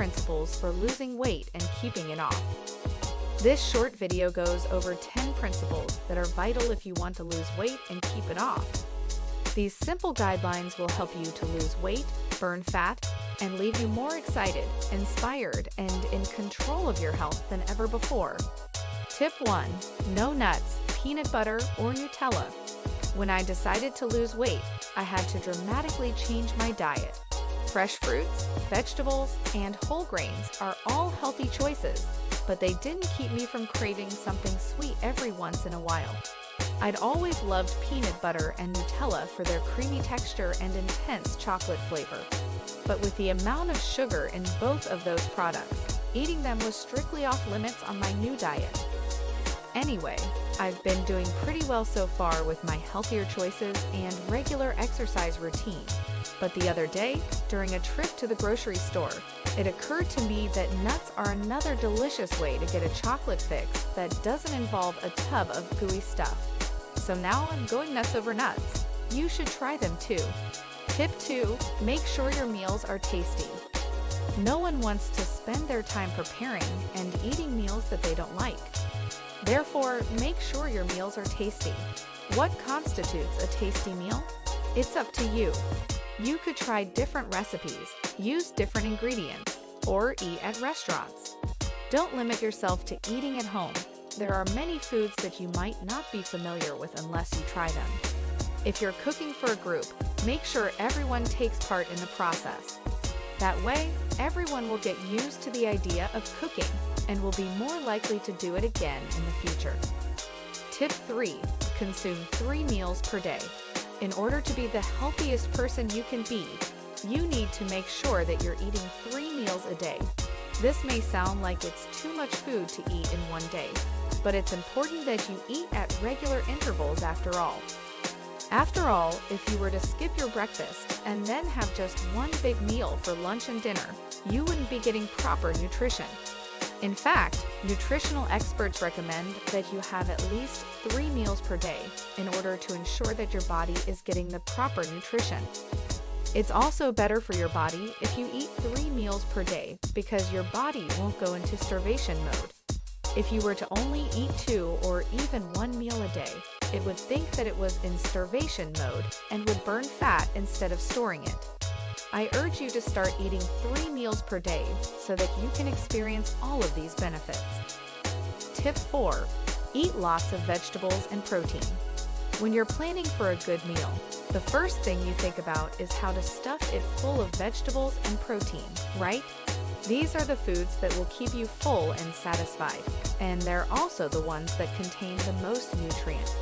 principles for losing weight and keeping it off. This short video goes over 10 principles that are vital if you want to lose weight and keep it off. These simple guidelines will help you to lose weight, burn fat, and leave you more excited, inspired, and in control of your health than ever before. Tip 1. No nuts, peanut butter, or Nutella. When I decided to lose weight, I had to dramatically change my diet. Fresh fruits, vegetables, and whole grains are all healthy choices, but they didn't keep me from craving something sweet every once in a while. I'd always loved peanut butter and Nutella for their creamy texture and intense chocolate flavor. But with the amount of sugar in both of those products, eating them was strictly off limits on my new diet. Anyway, I've been doing pretty well so far with my healthier choices and regular exercise routine. But the other day, during a trip to the grocery store, it occurred to me that nuts are another delicious way to get a chocolate fix that doesn't involve a tub of gooey stuff. So now I'm going nuts over nuts. You should try them too. Tip 2. Make sure your meals are tasty. No one wants to spend their time preparing and eating meals that they don't like. Therefore, make sure your meals are tasty. What constitutes a tasty meal? It's up to you. You could try different recipes, use different ingredients, or eat at restaurants. Don't limit yourself to eating at home. There are many foods that you might not be familiar with unless you try them. If you're cooking for a group, make sure everyone takes part in the process. That way, everyone will get used to the idea of cooking and will be more likely to do it again in the future. Tip 3. Consume 3 meals per day. In order to be the healthiest person you can be, you need to make sure that you're eating 3 meals a day. This may sound like it's too much food to eat in one day, but it's important that you eat at regular intervals after all. After all, if you were to skip your breakfast and then have just one big meal for lunch and dinner, you wouldn't be getting proper nutrition. In fact, nutritional experts recommend that you have at least 3 meals per day in order to ensure that your body is getting the proper nutrition. It's also better for your body if you eat 3 meals per day because your body won't go into starvation mode. If you were to only eat 2 or even 1 meal a day, it would think that it was in starvation mode and would burn fat instead of storing it. I urge you to start eating 3 meals per day so that you can experience all of these benefits. Tip 4. Eat lots of vegetables and protein. When you're planning for a good meal, the first thing you think about is how to stuff it full of vegetables and protein, right? These are the foods that will keep you full and satisfied, and they're also the ones that contain the most nutrients.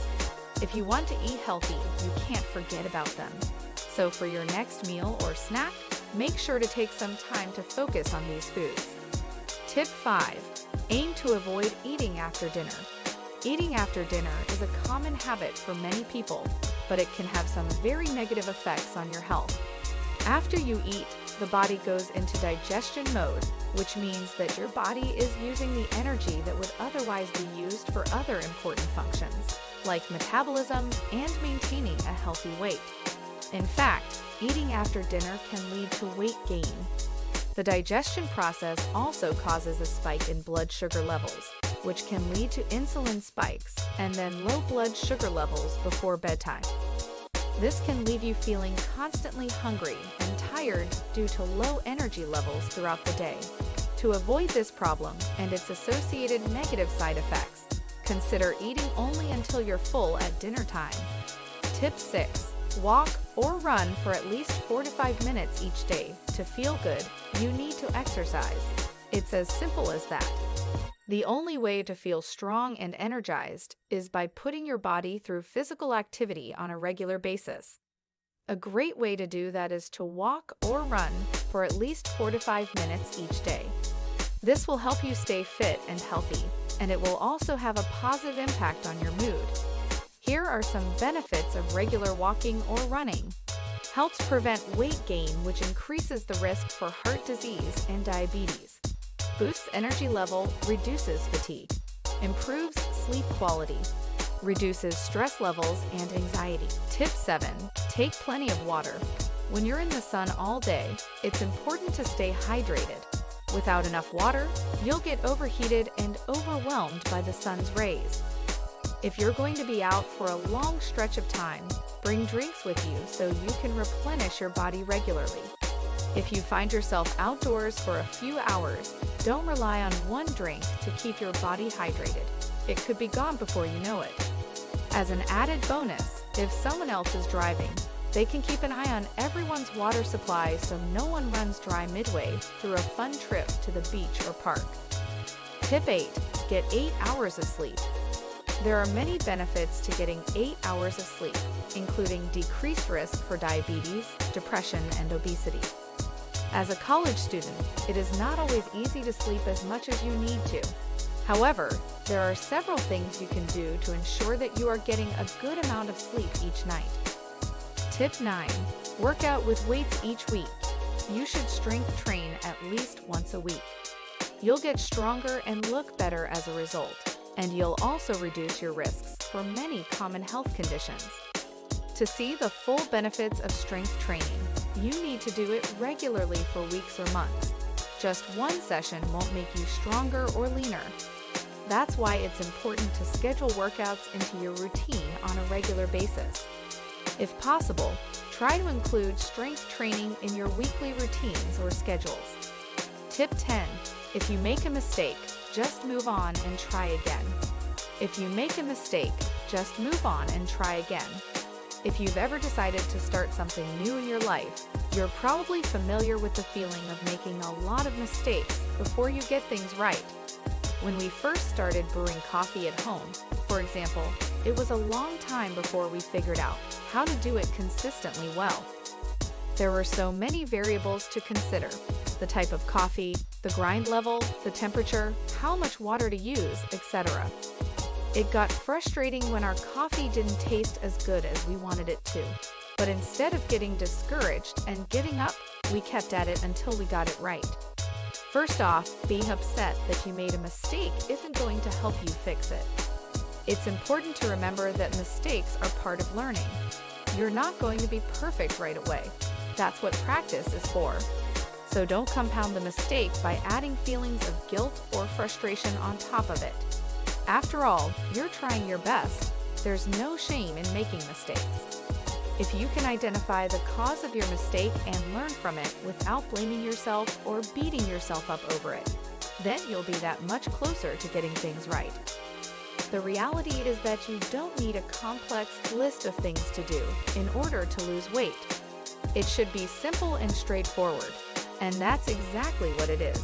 If you want to eat healthy, you can't forget about them. So for your next meal or snack, make sure to take some time to focus on these foods. Tip 5. Aim to avoid eating after dinner. Eating after dinner is a common habit for many people, but it can have some very negative effects on your health. After you eat, the body goes into digestion mode, which means that your body is using the energy that would otherwise be used for other important functions, like metabolism and maintaining a healthy weight. In fact, eating after dinner can lead to weight gain. The digestion process also causes a spike in blood sugar levels, which can lead to insulin spikes and then low blood sugar levels before bedtime. This can leave you feeling constantly hungry and tired due to low energy levels throughout the day. To avoid this problem and its associated negative side effects, consider eating only until you're full at dinner time. Tip 6. Walk or run for at least 4 to 5 minutes each day. To feel good, you need to exercise. It's as simple as that. The only way to feel strong and energized is by putting your body through physical activity on a regular basis. A great way to do that is to walk or run for at least 4 to 5 minutes each day. This will help you stay fit and healthy, and it will also have a positive impact on your mood. Here are some benefits of regular walking or running. Helps prevent weight gain, which increases the risk for heart disease and diabetes. Boosts energy level, reduces fatigue. Improves sleep quality. Reduces stress levels and anxiety. Tip 7. Take plenty of water. When you're in the sun all day, it's important to stay hydrated. Without enough water, you'll get overheated and overwhelmed by the sun's rays. If you're going to be out for a long stretch of time, bring drinks with you so you can replenish your body regularly. If you find yourself outdoors for a few hours, don't rely on one drink to keep your body hydrated. It could be gone before you know it. As an added bonus, if someone else is driving, they can keep an eye on everyone's water supply so no one runs dry midway through a fun trip to the beach or park. Tip 8. Get 8 hours of sleep. There are many benefits to getting 8 hours of sleep, including decreased risk for diabetes, depression, and obesity. As a college student, it is not always easy to sleep as much as you need to. However, there are several things you can do to ensure that you are getting a good amount of sleep each night. Tip 9. Work out with weights each week. You should strength train at least once a week. You'll get stronger and look better as a result, and you'll also reduce your risks for many common health conditions. To see the full benefits of strength training, you need to do it regularly for weeks or months. Just one session won't make you stronger or leaner. That's why it's important to schedule workouts into your routine on a regular basis. If possible, try to include strength training in your weekly routines or schedules. Tip 10. If you make a mistake, just move on and try again. If you make a mistake, just move on and try again. If you've ever decided to start something new in your life, you're probably familiar with the feeling of making a lot of mistakes before you get things right. When we first started brewing coffee at home, for example, it was a long time before we figured out how to do it consistently well. There were so many variables to consider: the type of coffee, the grind level, the temperature, how much water to use, etc. It got frustrating when our coffee didn't taste as good as we wanted it to. But instead of getting discouraged and giving up, we kept at it until we got it right. First off, being upset that you made a mistake isn't going to help you fix it. It's important to remember that mistakes are part of learning. You're not going to be perfect right away. That's what practice is for. So don't compound the mistake by adding feelings of guilt or frustration on top of it. After all, you're trying your best. There's no shame in making mistakes. If you can identify the cause of your mistake and learn from it without blaming yourself or beating yourself up over it, then you'll be that much closer to getting things right. The reality is that you don't need a complex list of things to do in order to lose weight. It should be simple and straightforward, and that's exactly what it is.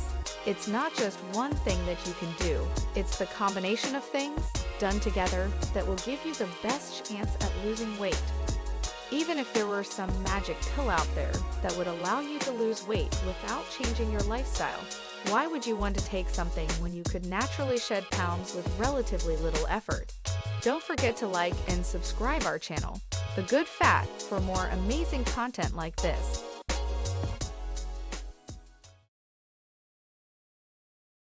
It's not just one thing that you can do, it's the combination of things done together that will give you the best chance at losing weight. Even if there were some magic pill out there that would allow you to lose weight without changing your lifestyle, why would you want to take something when you could naturally shed pounds with relatively little effort? Don't forget to like and subscribe our channel, The Good Fat, for more amazing content like this.